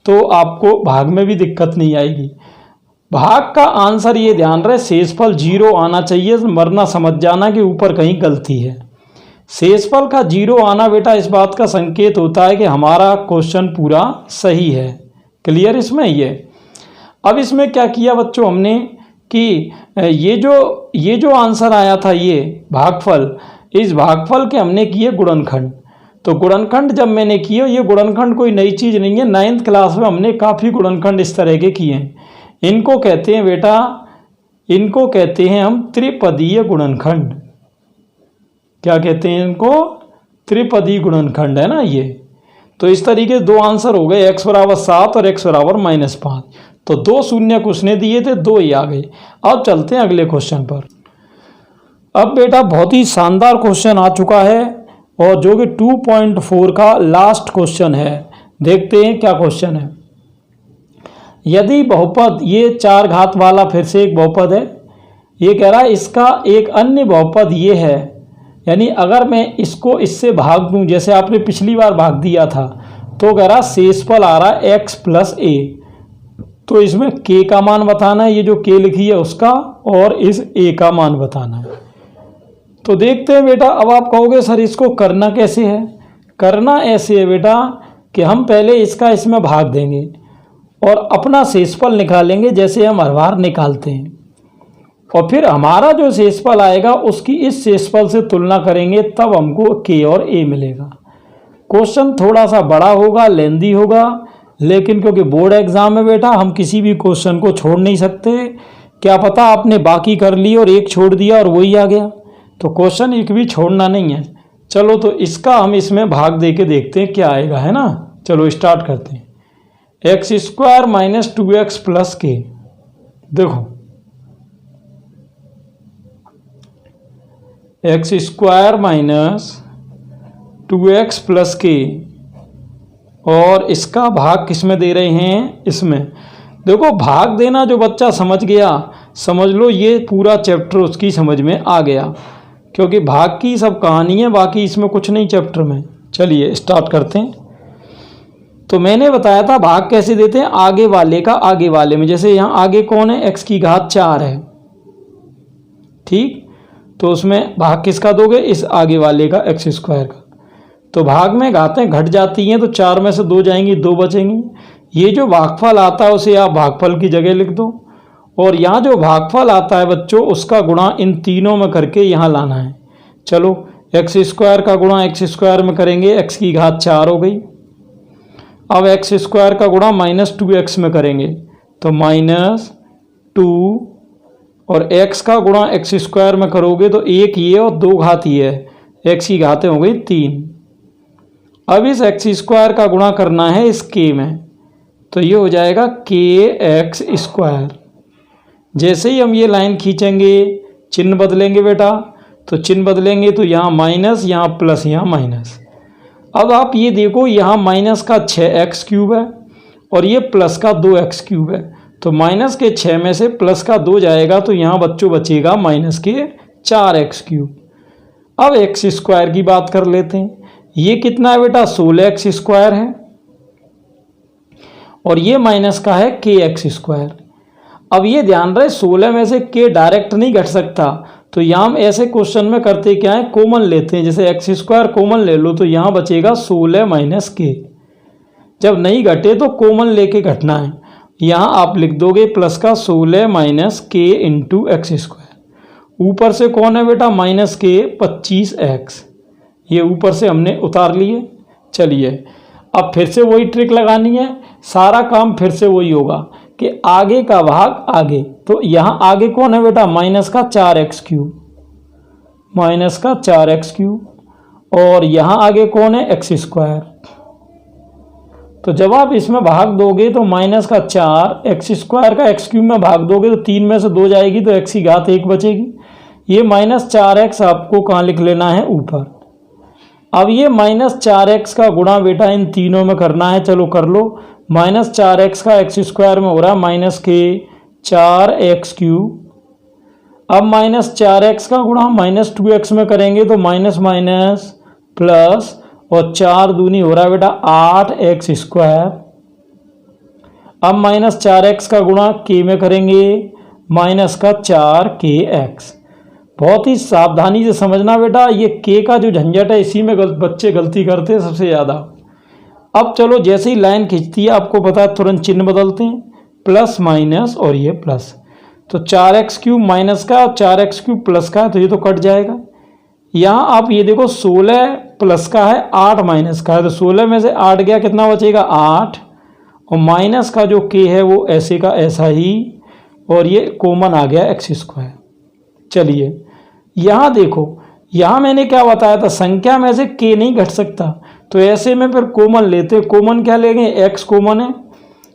तो आपको भाग में भी दिक्कत नहीं आएगी। भाग का आंसर ये ध्यान रहे शेषफल 0 आना चाहिए, वरना समझ जाना कि ऊपर कहीं गलती है। शेषफल का 0 आना बेटा इस बात का संकेत होता है कि हमारा क्वेश्चन पूरा सही है। क्लियर इसमें ये। अब इसमें क्या किया बच्चों हमने कि ये जो आंसर आया था ये भागफल, इस भागफल के हमने किए गुणनखंड। तो गुणनखंड जब मैंने किए, ये गुणनखंड कोई नई चीज़ नहीं है, 9th क्लास में हमने काफ़ी गुणनखंड इस तरह के किए हैं। इनको कहते हैं बेटा, इनको कहते हैं हम त्रिपदीय गुणनखंड। क्या कहते हैं इनको, त्रिपदी गुणनखंड, है ना ये। तो इस तरीके से 2 आंसर हो गए, x बराबर 7 और x बराबर -5। तो 2 शून्यक उसने दिए थे, 2 ही आ गए। अब चलते हैं अगले क्वेश्चन पर। अब बेटा बहुत ही शानदार क्वेश्चन आ चुका है और जो कि 2.4 का लास्ट क्वेश्चन है। देखते हैं क्या क्वेश्चन है। यदि बहुपद, ये 4 घात वाला फिर से एक बहुपद है, ये कह रहा है इसका एक अन्य बहुपद ये है, यानी अगर मैं इसको इससे भाग दूं जैसे आपने पिछली बार भाग दिया था, तो कह रहा शेषफल आ रहा है x + a। तो इसमें k का मान बताना है, ये जो k लिखी है उसका, और इस a का मान बताना है। तो देखते हैं बेटा। अब आप कहोगे सर इसको करना कैसे है। करना ऐसे है बेटा कि हम पहले इसका इसमें भाग देंगे और अपना शेषफल निकालेंगे जैसे हम हर बार निकालते हैं, और फिर हमारा जो शेषफल आएगा उसकी इस शेषफल से तुलना करेंगे, तब हमको k और a मिलेगा। क्वेश्चन थोड़ा सा बड़ा होगा, लेंदी होगा, लेकिन क्योंकि बोर्ड एग्जाम है बेटा, हम किसी भी क्वेश्चन को छोड़ नहीं सकते। क्या पता आपने बाकी कर ली और एक छोड़ दिया और वही आ गया, तो क्वेश्चन एक भी छोड़ना नहीं है। चलो तो इसका हम इसमें भाग दे के देखते हैं क्या आएगा, है ना। चलो स्टार्ट करते हैं। x² - 2x + k। देखो x² - 2x + k, और इसका भाग किस में दे रहे हैं, इसमें। देखो भाग देना जो बच्चा समझ गया, समझ लो ये पूरा चैप्टर उसकी समझ में आ गया, क्योंकि भाग की सब कहानी है, बाकी इसमें कुछ नहीं चैप्टर में। चलिए स्टार्ट करते हैं। तो मैंने बताया था भाग कैसे देते हैं, आगे वाले का आगे वाले में। जैसे यहाँ आगे कौन है, x की घात 4 है, ठीक। तो उसमें भाग किसका दोगे, इस आगे वाले का x² का। तो भाग में घातें घट जाती हैं, तो 4 में से 2 जाएंगी, 2 बचेंगी। ये जो भागफल आता है उसे आप भागफल की जगह लिख दो, और यहाँ जो भागफल आता है बच्चों उसका गुणा इन तीनों में करके यहाँ लाना है। चलो एक्स स्क्वायर का गुणा एक्स स्क्वायर में करेंगे, एक्स की घात 4 हो गई। अब एक्स स्क्वायर का गुणा -2x में करेंगे तो -2, और x का गुणा एक्स स्क्वायर में करोगे तो एक ये और 2 घात ये है, x की घातें हो गई 3। अब इस एक्स स्क्वायर का गुणा करना है इस k में, तो ये हो जाएगा kx स्क्वायर। जैसे ही हम ये लाइन खींचेंगे चिन्ह बदलेंगे बेटा, तो चिन्ह बदलेंगे तो यहाँ माइनस, यहाँ प्लस, यहाँ माइनस। अब आप ये देखो यहाँ माइनस का 6x³ है और ये प्लस का 2x³ है, तो माइनस के 6 में से प्लस का 2 जाएगा तो यहाँ बच्चों बचेगा माइनस के 4x³। अब एक्स स्क्वायर की बात कर लेते हैं। ये कितना है बेटा 16x स्क्वायर है और ये माइनस का है kx स्क्वायर। अब ये ध्यान रहे 16 में से k डायरेक्ट नहीं घट सकता, तो यहाँ हम ऐसे क्वेश्चन में करते क्या है कॉमन लेते हैं, जैसे एक्स स्क्वायर कॉमन ले लो तो यहाँ बचेगा 16 - k। जब नहीं घटे तो कॉमन लेके घटना है, यहाँ आप लिख दोगे प्लस का 16 - k इंटू एक्स स्क्वायर। ऊपर से कौन है बेटा -k 25x, ये ऊपर से हमने उतार लिए। चलिए अब फिर से वही ट्रिक लगानी है, सारा काम फिर से वही होगा कि आगे का भाग आगे, तो यहाँ आगे कौन है बेटा माइनस का 4x³, माइनस का 4x³, और यहाँ आगे कौन है एक्स स्क्वायर। तो जब आप इसमें भाग दोगे तो माइनस का 4 एक्स स्क्वायर का x³ में भाग दोगे तो 3 में से 2 जाएगी तो x की घात 1 बचेगी। ये -4x आपको कहाँ लिख लेना है ऊपर। अब ये -4x का गुणा बेटा इन तीनों में करना है, चलो कर लो। -4x का एक्स स्क्वायर में हो रहा है -k 4x³। अब -4x का गुणा -2x में करेंगे तो माइनस माइनस प्लस, और 4 दूनी हो रहा है बेटा 8x स्क्वायर। अब -4x का गुणा k में करेंगे माइनस का 4kx। बहुत ही सावधानी से समझना बेटा, ये k का जो झंझट है इसी में बच्चे गलती करते हैं सबसे ज़्यादा। अब चलो जैसे ही लाइन खींचती है आपको पता है तुरंत चिन्ह बदलते हैं, प्लस माइनस और ये प्लस, तो 4x³ माइनस का और 4x³ प्लस का है तो ये तो कट जाएगा। यहाँ आप ये देखो 16 प्लस का है 8 माइनस का है, तो 16 में से 8 गया कितना बचेगा 8, और माइनस का जो k है वो ऐसे का ऐसा ही, और ये कॉमन आ गया एक्स स्क्वायर। चलिए यहाँ देखो, यहाँ मैंने क्या बताया था संख्या में से k नहीं घट सकता, तो ऐसे में फिर कॉमन लेते। कॉमन क्या लेंगे x कॉमन है,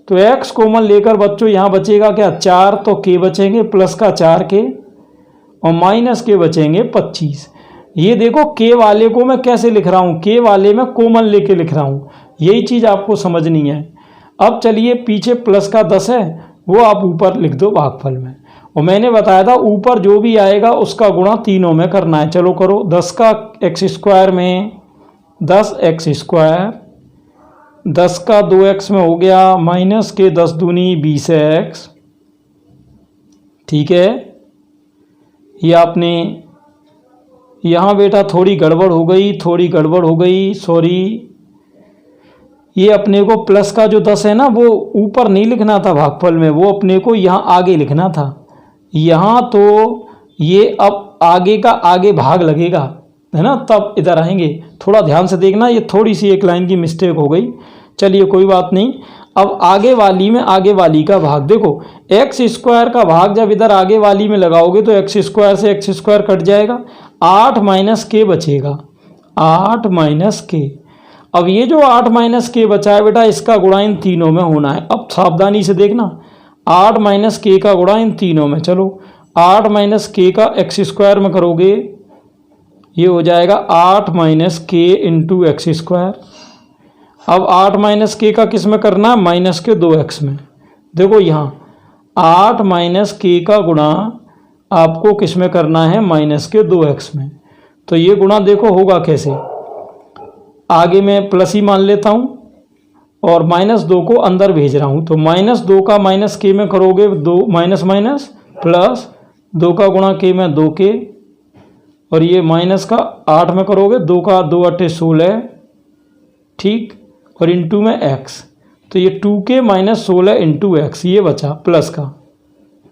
तो x कॉमन लेकर बच्चों यहाँ बचेगा क्या 4, तो k बचेंगे प्लस का 4k और माइनस के बचेंगे 25। ये देखो k वाले को मैं कैसे लिख रहा हूँ, k वाले में कॉमन लेके लिख रहा हूँ, यही चीज़ आपको समझनी है। अब चलिए पीछे प्लस का 10 है वो आप ऊपर लिख दो भागफल में, और मैंने बताया था ऊपर जो भी आएगा उसका गुणा तीनों में करना है। चलो करो, 10 का एक्स स्क्वायर में 10x स्क्वायर, 10 का 2x में हो गया माइनस के 10 दूनी 20x। ठीक है, ये आपने यहाँ बेटा थोड़ी गड़बड़ हो गई, सॉरी। ये अपने को प्लस का जो 10 है ना वो ऊपर नहीं लिखना था भागफल में, वो अपने को यहाँ आगे लिखना था। यहाँ तो ये अब आगे का आगे भाग लगेगा है ना, तब इधर आएंगे। थोड़ा ध्यान से देखना, ये थोड़ी सी एक लाइन की मिस्टेक हो गई, चलिए कोई बात नहीं। अब आगे वाली में आगे वाली का भाग देखो, एक्स स्क्वायर का भाग जब इधर आगे वाली में लगाओगे तो एक्स स्क्वायर से एक्स स्क्वायर कट जाएगा, 8 माइनस के बचेगा, 8 माइनस के। अब ये जो 8 माइनस के बचा है बेटा इसका गुणा इन तीनों में होना है। अब सावधानी से देखना, 8 माइनस के का गुणा इन तीनों में, चलो 8 माइनस के का एक्स स्क्वायर में करोगे ये हो जाएगा 8 माइनस के इंटू एक्स स्क्वायर। अब 8 माइनस के का किस में करना है, माइनस के 2x में। देखो यहाँ 8 माइनस के का गुणा आपको किस में करना है, माइनस के 2x में। तो ये गुणा देखो होगा कैसे, आगे मैं प्लस ही मान लेता हूँ और -2 को अंदर भेज रहा हूँ, तो -2 का माइनस के में करोगे 2 माइनस माइनस प्लस 2 का गुणा के में 2k, और ये माइनस का 8 में करोगे 2 का 2 8 16, ठीक, और इंटू में x, तो ये 2k माइनस 16 इंटू एक्स ये बचा प्लस का,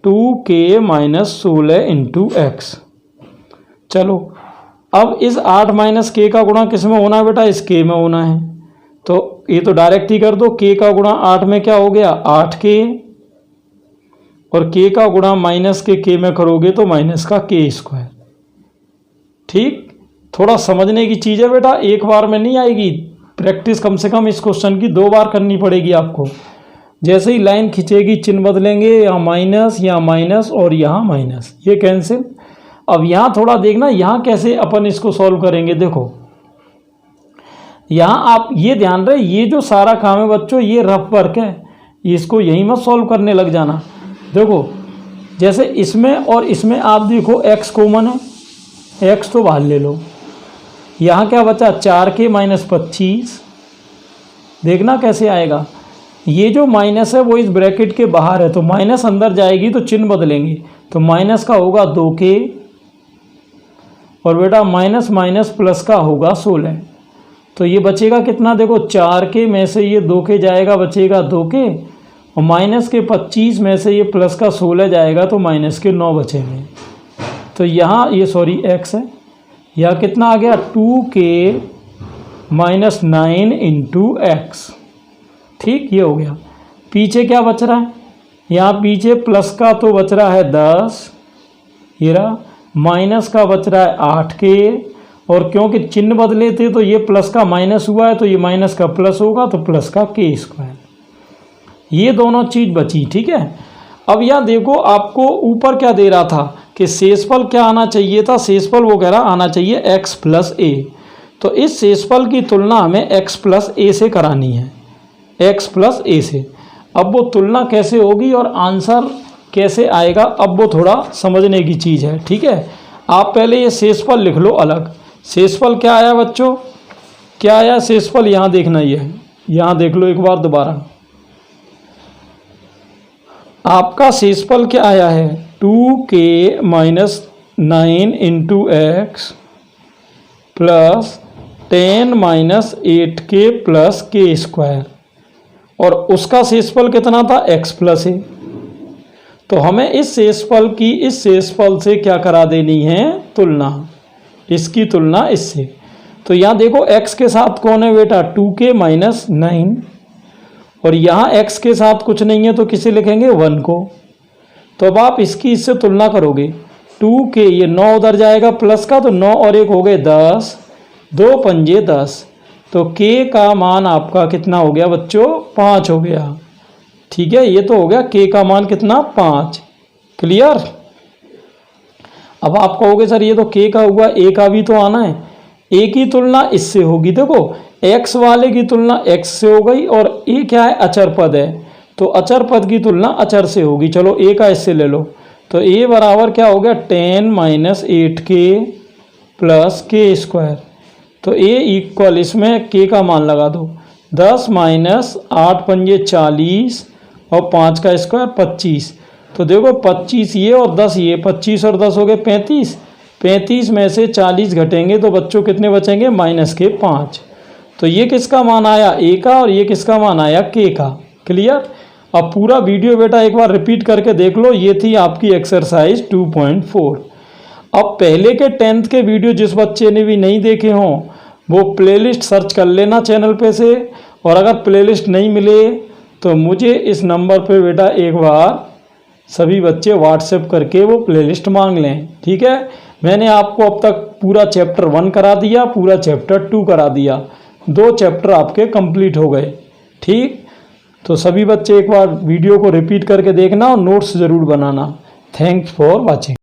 2k माइनस 16 इंटू एक्स। चलो अब इस 8 माइनस के का गुणा किस में होना है बेटा, इस के में होना है। तो ये तो डायरेक्ट ही कर दो, के का गुणा 8 में क्या हो गया 8k, और के का गुणा माइनस के में करोगे तो माइनस का के स्क्वायर। ठीक, थोड़ा समझने की चीज़ है बेटा, एक बार में नहीं आएगी, प्रैक्टिस कम से कम इस क्वेश्चन की 2 बार करनी पड़ेगी आपको। जैसे ही लाइन खींचेगी चिन्ह बदलेंगे, यहाँ माइनस और यहाँ माइनस, ये कैंसिल। अब यहाँ थोड़ा देखना, यहाँ कैसे अपन इसको सॉल्व करेंगे। देखो यहाँ आप ये ध्यान रहे, ये जो सारा काम है बच्चों ये रफ वर्क है, इसको यहीं मत सॉल्व करने लग जाना। देखो जैसे इसमें और इसमें आप देखो x कॉमन है, x तो बाहर ले लो, यहाँ क्या बचा 4k माइनस 25, देखना कैसे आएगा। ये जो माइनस है वो इस ब्रैकेट के बाहर है, तो माइनस अंदर जाएगी तो चिन्ह बदलेंगे, तो माइनस का होगा 2k, और बेटा माइनस माइनस प्लस का होगा 16। तो ये बचेगा कितना, देखो 4k में से ये 2k जाएगा, बचेगा 2k, और माइनस के 25 में से ये प्लस का 16 जाएगा तो माइनस के 9 बचेंगे। तो यहाँ ये सॉरी x है, यह कितना आ गया 2k माइनस 9 इंटू एक्स। ठीक, ये हो गया। पीछे क्या बच रहा है, यहाँ पीछे प्लस का तो बच रहा है 10, ये रहा, माइनस का बच रहा है 8k, और क्योंकि चिन्ह बदले थे तो ये प्लस का माइनस हुआ है तो ये माइनस का प्लस होगा, तो प्लस का के स्क्वायर। ये दोनों चीज़ बची। ठीक है, अब यहाँ देखो आपको ऊपर क्या दे रहा था कि शेषफल क्या आना चाहिए था, शेषफल वो कह रहा आना चाहिए x प्लस ए। तो इस शेषफल की तुलना हमें x प्लस ए से करानी है, x प्लस ए से। अब वो तुलना कैसे होगी और आंसर कैसे आएगा, अब वो थोड़ा समझने की चीज़ है। ठीक है, आप पहले ये शेषफल लिख लो अलग। शेषफल क्या आया बच्चों, क्या आया शेषफल, यहाँ देखना, ये है, यहाँ देख लो एक बार दोबारा। आपका शेषफल क्या आया है 2k minus 9 into x plus 10 minus 8k plus के स्क्वायर, और उसका शेषफल कितना था x प्लस ए। तो हमें इस शेषफल की इस शेषफल से क्या करा देनी है, तुलना, इसकी तुलना इससे। तो यहाँ देखो x के साथ कौन है बेटा 2k माइनस 9, और यहाँ x के साथ कुछ नहीं है तो किसे लिखेंगे 1 को। तो अब आप इसकी इससे तुलना करोगे, 2k ये 9 उधर जाएगा प्लस का, तो 9 और 1 हो गए 10, 2 पंजे 10, तो k का मान आपका कितना हो गया बच्चों 5 हो गया। ठीक है, ये तो हो गया k का मान कितना 5। क्लियर। अब आप कहोगे सर ये तो k का हुआ, a का भी तो आना है, a की तुलना इससे होगी। देखो x वाले की तुलना x से हो गई, और a क्या है अचर पद है, तो अचर पद की तुलना अचर से होगी। चलो a का इससे ले लो, तो a बराबर क्या हो गया 10 माइनस 8k प्लस के स्क्वायर। तो a इक्वल इसमें k का मान लगा दो, 10 माइनस 8 पंजे 40 और 5 का स्क्वायर 25। तो देखो 25 ये और 10 ये, 25 और 10 हो गए 35, 35 में से 40 घटेंगे तो बच्चों कितने बचेंगे माइनस के 5। तो ये किसका मान आया a का, और ये किसका मान आया k का। क्लियर। अब पूरा वीडियो बेटा एक बार रिपीट करके देख लो। ये थी आपकी एक्सरसाइज 2.4। अब पहले के 10th के वीडियो जिस बच्चे ने भी नहीं देखे हों वो प्लेलिस्ट सर्च कर लेना चैनल पे से, और अगर प्लेलिस्ट नहीं मिले तो मुझे इस नंबर पे बेटा एक बार सभी बच्चे व्हाट्सएप करके वो प्लेलिस्ट मांग लें। ठीक है, मैंने आपको अब तक पूरा चैप्टर 1 करा दिया, पूरा चैप्टर 2 करा दिया, 2 चैप्टर आपके कंप्लीट हो गए। ठीक, तो सभी बच्चे एक बार वीडियो को रिपीट करके देखना और नोट्स ज़रूर बनाना। Thanks for watching.